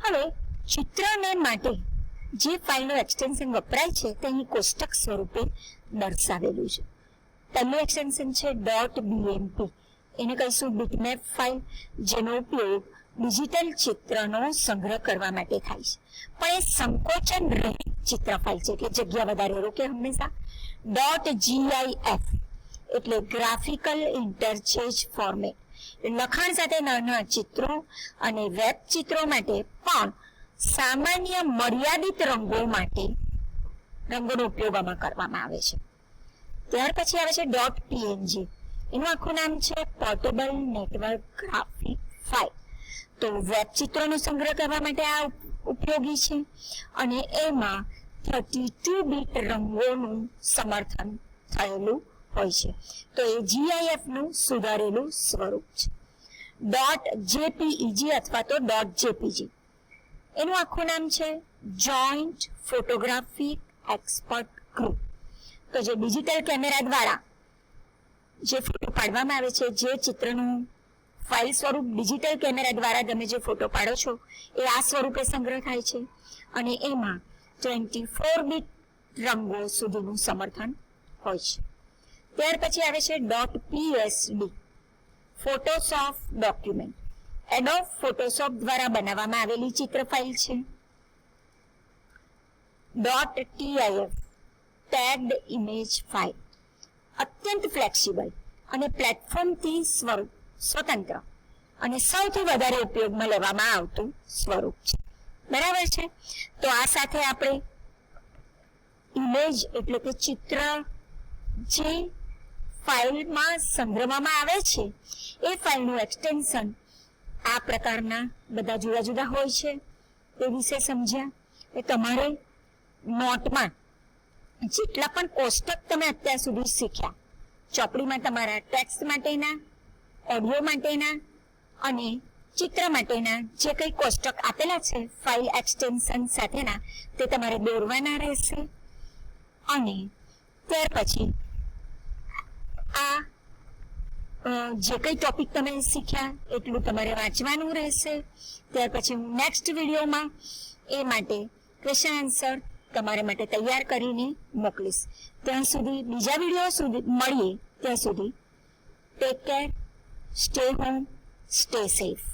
હવે ચિત્રને માટે જે ફાઇલનું એક્સટેન્શન વપરાય છે તે અહીં કોષ્ટક સ્વરૂપે દર્શાવેલું છે. પહેલું એક્સટેન્શન છે .bmp. એને કહીશું બીટમેપ ફાઇલ, જેનો ઉપયોગ ડિજિટલ ચિત્રનો સંગ્રહ કરવા માટે થાય છે. પણ એ સંકોચન રહિત ચિત્ર ફાઇલ છે કે જગ્યા વધારે રોકે હંમેશા. .gif એટલે ગ્રાફિકલ ઇન્ટરચેન્જ ફોર્મેટ, લખાણ સાથે નાના ચિત્રો અને વેબ ચિત્રો માટે પણ સામાન્ય મર્યાદિત રંગોનો ઉપયોગ આમાં કરવામાં આવે છે. ત્યાર પછી આવે છે .png. એનું આખું નામ છે પોર્ટેબલ નેટવર્ક ગ્રાફિક ફાઇલ. તો વેબ ચિત્રોનો સંગ્રહ કરવા માટે આ ઉપયોગી છે અને એમાં 32 બીટ રંગોનું સમર્થન થયેલું હોય છે. તો એ GIF નું સુધારેલું સ્વરૂપ છે. .jpeg અથવા તો .jpg. એનું આખું નામ છે જોઈન્ટ ફોટોગ્રાફિક એક્સપર્ટ ગ્રુપ. તો જે ડિજિટલ કેમેરા દ્વારા જે ફોટો પાડવામાં આવે છે, જે ચિત્રનું ફાઇલ સ્વરૂપ ડિજિટલ કેમેરા દ્વારા તમે જે ફોટો પાડો છો એ આ સ્વરૂપે સંગ્રહ થાય છે અને એમાં 24 બીટ રંગો સુધીનું સમર્થન હોય છે. ત્યાર પછી આવે છે .psd Photoshop document. Adobe Photoshop દ્વારા બનાવવામાં આવેલી ચિત્ર ફાઇલ છે. .tif ટેગ્ડ ઇમેજ ફાઇલ અત્યંત ફ્લેક્સિબલ અને પ્લેટફોર્મથી સ્વતંત્ર અને સૌથી વધારે ઉપયોગમાં લેવામાં આવતું સ્વરૂપ છે. બરાબર છે. તો આ સાથે આપણે ઇમેજ એટલે કે ચિત્ર જે ફાઇલમાં સંગ્રહવામાં આવે છે એ ફાઇલનું એક્સટેન્શન આ પ્રકારના બધા જુદા જુદા હોય છે એ વિશે સમજ્યા. એ તમારે નોટમાં જેટલા પણ કોષ્ટક તમે અત્યાર સુધી શીખ્યા, ચોપડીમાં તમારા ટેક્સ્ટ માટેના, ઓડિયો માટેના અને ચિત્ર માટેના જે કંઈ કોષ્ટક આપેલા છે ફાઇલ એક્સટેન્શન સાથેના, તે તમારે દોરવાના રહેશે. અને ત્યાર પછી આ જે કંઈ ટોપિક તમે શીખ્યા એટલું તમારે વાંચવાનું રહેશે. ત્યાર પછી હું નેક્સ્ટ વિડીયોમાં એ માટે ક્વેશ્ચન આન્સર તમારા માટે તૈયાર કરીને મોકલીશ. ત્યાં સુધી બીજા વિડીયો સુધી મળીએ ત્યાં સુધી take care, stay home, stay safe.